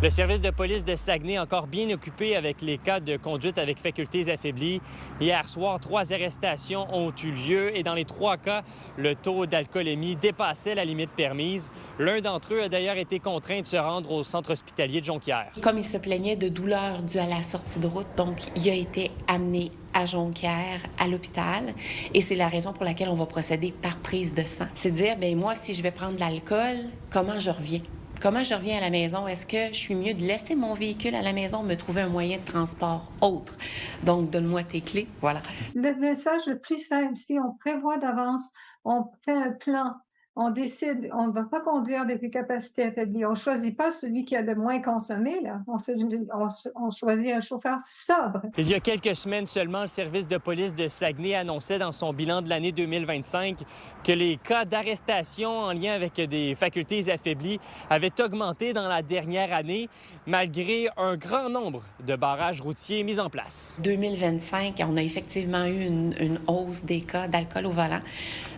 Le service de police de Saguenay encore bien occupé avec les cas de conduite avec facultés affaiblies. Hier soir, 3 arrestations ont eu lieu et dans les 3 cas, le taux d'alcoolémie dépassait la limite permise. L'un d'entre eux a d'ailleurs été contraint de se rendre au centre hospitalier de Jonquière. Comme il se plaignait de douleurs dues à la sortie de route, donc il a été amené à Jonquière, à l'hôpital, et c'est la raison pour laquelle on va procéder par prise de sang. C'est de dire, bien moi, si je vais prendre de l'alcool, comment je reviens? Comment je reviens à la maison? Est-ce que je suis mieux de laisser mon véhicule à la maison, me trouver un moyen de transport autre? Donc, donne-moi tes clés, voilà. Le message le plus simple, si on prévoit d'avance, on fait un plan, on décide, on ne va pas conduire avec des capacités affaiblies. On ne choisit pas celui qui a le moins consommé, là. On choisit un chauffeur sobre. Il y a quelques semaines seulement, le service de police de Saguenay annonçait dans son bilan de l'année 2025 que les cas d'arrestation en lien avec des facultés affaiblies avaient augmenté dans la dernière année, malgré un grand nombre de barrages routiers mis en place. 2025, on a effectivement eu une hausse des cas d'alcool au volant.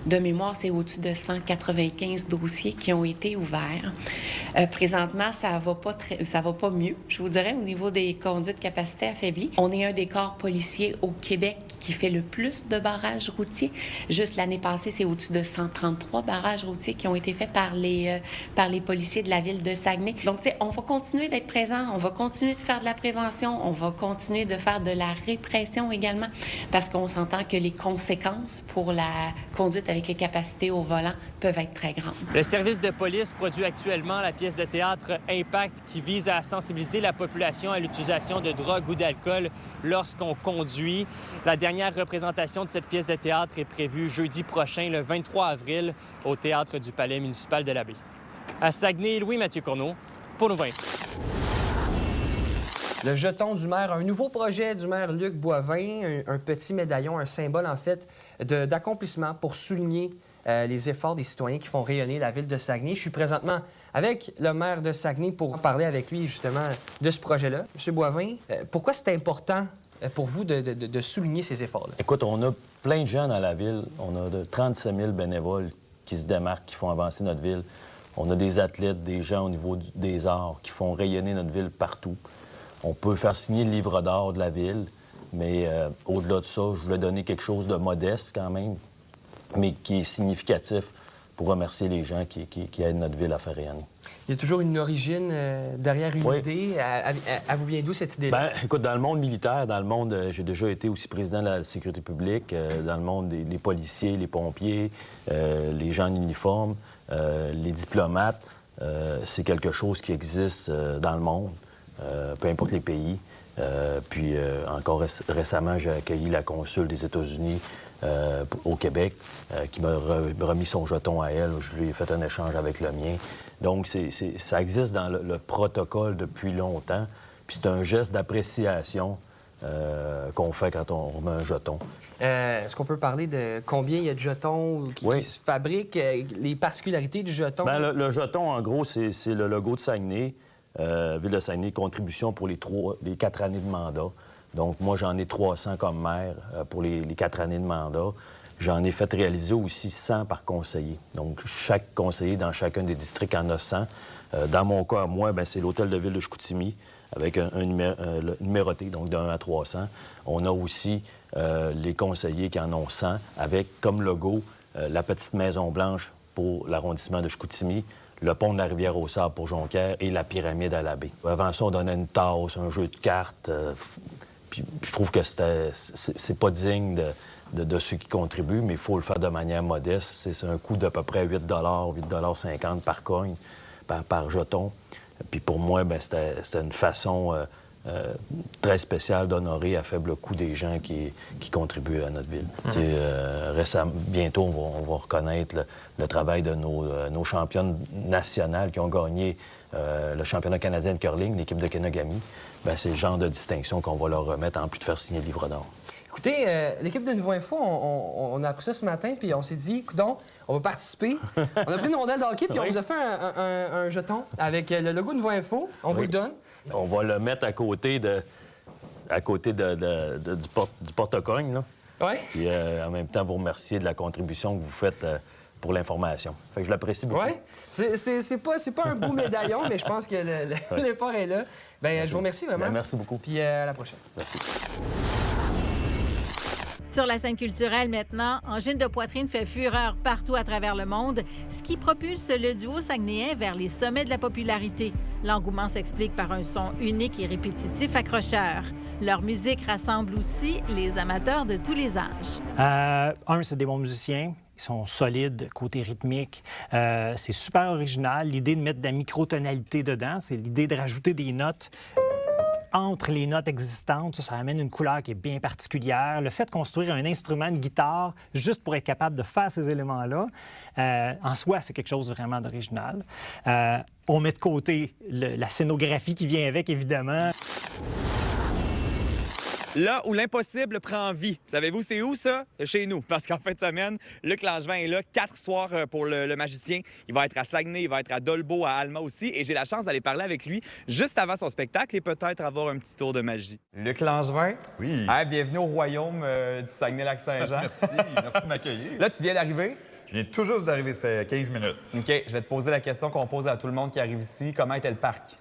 De mémoire, c'est au-dessus de 195 dossiers qui ont été ouverts. Présentement, ça va pas mieux, je vous dirais, au niveau des conduites capacité affaiblies. On est un des corps policiers au Québec qui fait le plus de barrages routiers. Juste l'année passée, c'est au-dessus de 133 barrages routiers qui ont été faits par les policiers de la ville de Saguenay. Donc, tu sais, on va continuer d'être présent, on va continuer de faire de la prévention, on va continuer de faire de la répression également, parce qu'on s'entend que les conséquences pour la conduite avec les capacités au volant peuvent être très grandes. Le service de police produit actuellement la pièce de théâtre Impact qui vise à sensibiliser la population à l'utilisation de drogue ou d'alcool lorsqu'on conduit. La dernière représentation de cette pièce de théâtre est prévue jeudi prochain, le 23 avril, au Théâtre du Palais municipal de la Baie. À Saguenay, Louis-Mathieu Courneau, pour Nous 20. Le jeton du maire, un nouveau projet du maire Luc Boivin, un petit médaillon, un symbole en fait d'accomplissement pour souligner les efforts des citoyens qui font rayonner la ville de Saguenay. Je suis présentement avec le maire de Saguenay pour parler avec lui justement de ce projet-là. Monsieur Boivin, pourquoi c'est important pour vous de souligner ces efforts-là? Écoute, on a plein de gens dans la ville. On a de 37 000 bénévoles qui se démarquent, qui font avancer notre ville. On a des athlètes, des gens au niveau des arts qui font rayonner notre ville partout. On peut faire signer le livre d'or de la ville, mais au-delà de ça, je voulais donner quelque chose de modeste quand même, mais qui est significatif pour remercier les gens qui aident notre ville à faire rayonner. Il y a toujours une origine derrière une Oui. idée. Elle vous vient d'où, cette idée-là? Bien, écoute, dans le monde militaire, dans le monde, j'ai déjà été aussi président de la sécurité publique, dans le monde des policiers, les pompiers, les gens en uniforme, les diplomates, c'est quelque chose qui existe dans le monde. Peu importe les pays. Puis encore récemment, j'ai accueilli la consul des États-Unis au Québec qui m'a remis son jeton à elle. Je lui ai fait un échange avec le mien. Donc, ça existe dans le protocole depuis longtemps. Puis c'est un geste d'appréciation qu'on fait quand on remet un jeton. Est-ce qu'on peut parler de combien il y a de jetons qui se fabriquent, les particularités du jeton? Bien, le jeton, en gros, c'est le logo de Saguenay. Ville de Saguenay, contribution pour les 4 années de mandat. Donc, moi, j'en ai 300 comme maire pour les 4 années de mandat. J'en ai fait réaliser aussi 100 par conseiller. Donc, chaque conseiller dans chacun des districts en a 100. Dans mon cas, moi, c'est l'hôtel de ville de Chicoutimi avec un numéroté, donc de 1 à 300. On a aussi les conseillers qui en ont 100 avec comme logo la petite Maison-Blanche pour l'arrondissement de Chicoutimi, le pont de la Rivière-aux-Sables pour Jonquière et la pyramide à la baie. Avant ça, on donnait une tasse, un jeu de cartes. Puis je trouve que c'est pas digne de ceux qui contribuent, mais il faut le faire de manière modeste. C'est un coût d'à peu près 8 $, 8,50 par cogne, par jeton. Puis pour moi, c'était une façon très spéciale d'honorer à faible coût des gens qui contribuent à notre ville. Bientôt, on va reconnaître le travail de nos championnes nationales qui ont gagné le championnat canadien de curling, l'équipe de Kenogami. C'est le genre de distinction qu'on va leur remettre en plus de faire signer le livre d'or. Écoutez, l'équipe de Nouveau Info, on a appris ça ce matin, puis on s'est dit, coudonc, on va participer. On a pris une rondelle de hockey, puis on vous a fait un jeton avec le logo de Nouveau Info. On vous le donne. On va le mettre à côté du porte-cogne, là. Oui. Puis en même temps, vous remercier de la contribution que vous faites pour l'information. Fait que je l'apprécie beaucoup. Oui, c'est pas un beau médaillon, mais je pense que l'effort est là. Bien, je vous remercie vraiment. Bien, merci beaucoup. Puis à la prochaine. Merci. Sur la scène culturelle maintenant, Angine de poitrine fait fureur partout à travers le monde, ce qui propulse le duo saguenéen vers les sommets de la popularité. L'engouement s'explique par un son unique et répétitif accrocheur. Leur musique rassemble aussi les amateurs de tous les âges. C'est des bons musiciens. Ils sont solides côté rythmique. C'est super original. L'idée de mettre de la microtonalité dedans, c'est l'idée de rajouter des notes entre les notes existantes. Ça amène une couleur qui est bien particulière. Le fait de construire un instrument de guitare juste pour être capable de faire ces éléments-là, en soi, c'est quelque chose vraiment d'original. On met de côté la scénographie qui vient avec, évidemment. Là où l'impossible prend vie. Savez-vous c'est où, ça? Chez nous. Parce qu'en fin de semaine, Luc Langevin est là 4 soirs pour le magicien. Il va être à Saguenay, il va être à Dolbeau, à Alma aussi. Et j'ai la chance d'aller parler avec lui juste avant son spectacle et peut-être avoir un petit tour de magie. Luc Langevin. Oui. Hey, bienvenue au royaume du Saguenay-Lac-Saint-Jean. Merci de m'accueillir. Là, tu viens d'arriver? Je viens tout juste d'arriver, ça fait 15 minutes. OK, je vais te poser la question qu'on pose à tout le monde qui arrive ici. Comment était le parc?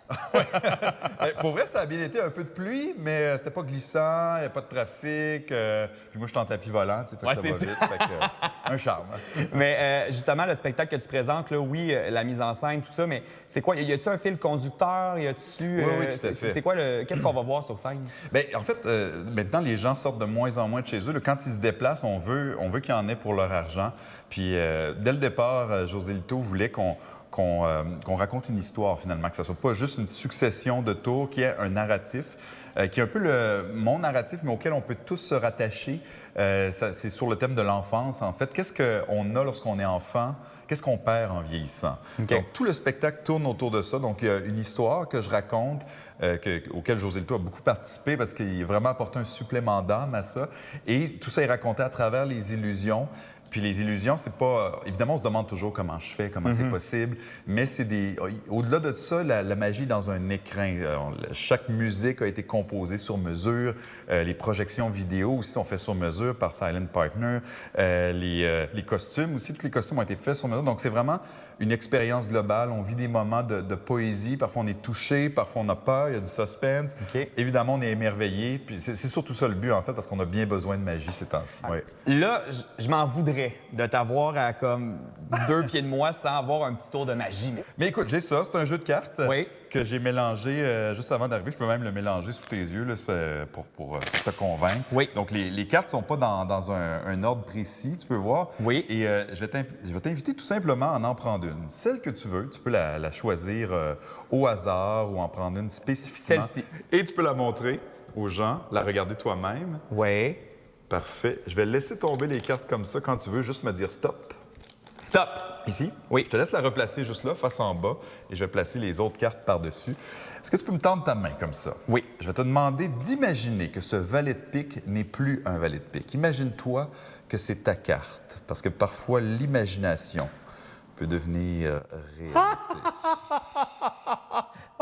Pour vrai, ça a bien été un peu de pluie, mais c'était pas glissant, il n'y a pas de trafic. Puis moi, je suis en tapis volant, tu sais, fait que ça va vite. Fait que, un charme. Mais justement, le spectacle que tu présentes, là, oui, la mise en scène, tout ça, mais c'est quoi? Y a-tu un fil conducteur? Y a-tu... Oui, tout à fait. C'est quoi qu'est-ce qu'on va voir sur scène? Bien, en fait, maintenant, les gens sortent de moins en moins de chez eux. Là, quand ils se déplacent, on veut qu'il y en ait pour leur argent. Puis, dès le départ, José Lito voulait qu'on raconte une histoire, finalement, que ça soit pas juste une succession de tours, qu'il y ait un narratif, qui est un peu mon narratif, mais auquel on peut tous se rattacher. C'est sur le thème de l'enfance, en fait. Qu'est-ce qu'on a lorsqu'on est enfant? Qu'est-ce qu'on perd en vieillissant? Okay. Donc, tout le spectacle tourne autour de ça. Donc, il y a une histoire que je raconte, auquel José Lito a beaucoup participé parce qu'il a vraiment apporté un supplément d'âme à ça. Et tout ça est raconté à travers les illusions. Puis les illusions, c'est pas... Évidemment, on se demande toujours comment je fais, comment c'est possible, mais c'est des... Au-delà de ça, la magie dans un écran. Chaque musique a été composée sur mesure. Les projections vidéo aussi sont faites sur mesure par Silent Partner. Les costumes aussi, tous les costumes ont été faits sur mesure. Donc, c'est vraiment une expérience globale. On vit des moments de poésie. Parfois, on est touché, parfois, on a peur, il y a du suspense. Okay. Évidemment, on est émerveillé. Puis c'est surtout ça le but, en fait, parce qu'on a bien besoin de magie ces temps-ci. Ouais. Là, je m'en voudrais de t'avoir à comme 2 pieds de moi sans avoir un petit tour de magie. Mais écoute, j'ai ça. C'est un jeu de cartes que j'ai mélangé juste avant d'arriver. Je peux même le mélanger sous tes yeux là, pour te convaincre. Oui. Donc, les cartes sont pas dans un ordre précis, tu peux voir. Oui. Et je vais t'inviter tout simplement à en prendre une. Celle que tu veux, tu peux la choisir au hasard ou en prendre une spécifiquement. Celle-ci. Et tu peux la montrer aux gens, la regarder toi-même. Oui. Parfait. Je vais laisser tomber les cartes comme ça. Quand tu veux, juste me dire stop. Stop. Ici? Oui. Je te laisse la replacer juste là, face en bas, et je vais placer les autres cartes par-dessus. Est-ce que tu peux me tendre ta main comme ça? Oui. Je vais te demander d'imaginer que ce valet de pique n'est plus un valet de pique. Imagine-toi que c'est ta carte, parce que parfois, l'imagination peut devenir réalité.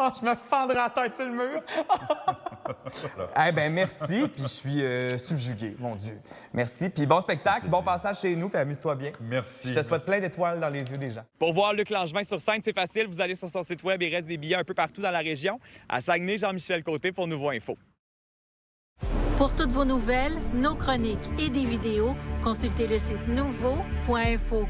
Oh, je me fendrai la tête sur le mur. Eh bien, merci, puis je suis subjugué, mon Dieu. Merci, puis bon spectacle, bon passage chez nous, puis amuse-toi bien. Merci. Je te souhaite plein d'étoiles dans les yeux des gens. Pour voir Luc Langevin sur scène, c'est facile. Vous allez sur son site web, il reste des billets un peu partout dans la région. À Saguenay, Jean-Michel Côté pour Nouveau Info. Pour toutes vos nouvelles, nos chroniques et des vidéos, consultez le site nouveau.info.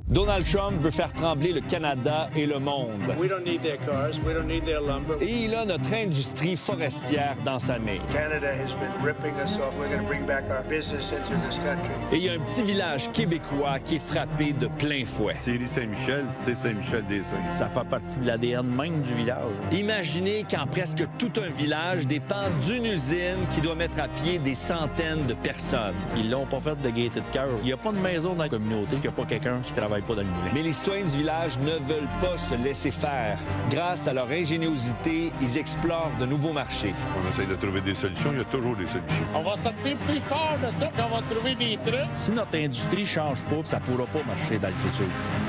Donald Trump veut faire trembler le Canada et le monde. We don't need their cars, we don't need their lumber. Et il a notre industrie forestière dans sa main. Canada has been ripping us off. We're going to bring back our business into this country. Et il y a un petit village québécois qui est frappé de plein fouet. Série Saint-Michel, c'est Saint-Michel-des-Saints. Ça fait partie de l'ADN même du village. Imaginez qu'en presque tout un village dépend d'une usine qui doit mettre à pied des centaines de personnes. Ils l'ont pas fait de gaieté de cœur. Il n'y a pas de maison dans la communauté qu'il n'y a pas quelqu'un qui travaille pas dans le moulin. Mais les citoyens du village ne veulent pas se laisser faire. Grâce à leur ingéniosité, ils explorent de nouveaux marchés. On essaye de trouver des solutions, il y a toujours des solutions. On va sortir plus fort de ça quand on va trouver des trucs. Si notre industrie change pas, ça pourra pas marcher dans le futur.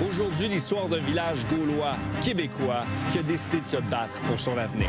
Aujourd'hui, l'histoire d'un village gaulois, québécois, qui a décidé de se battre pour son avenir.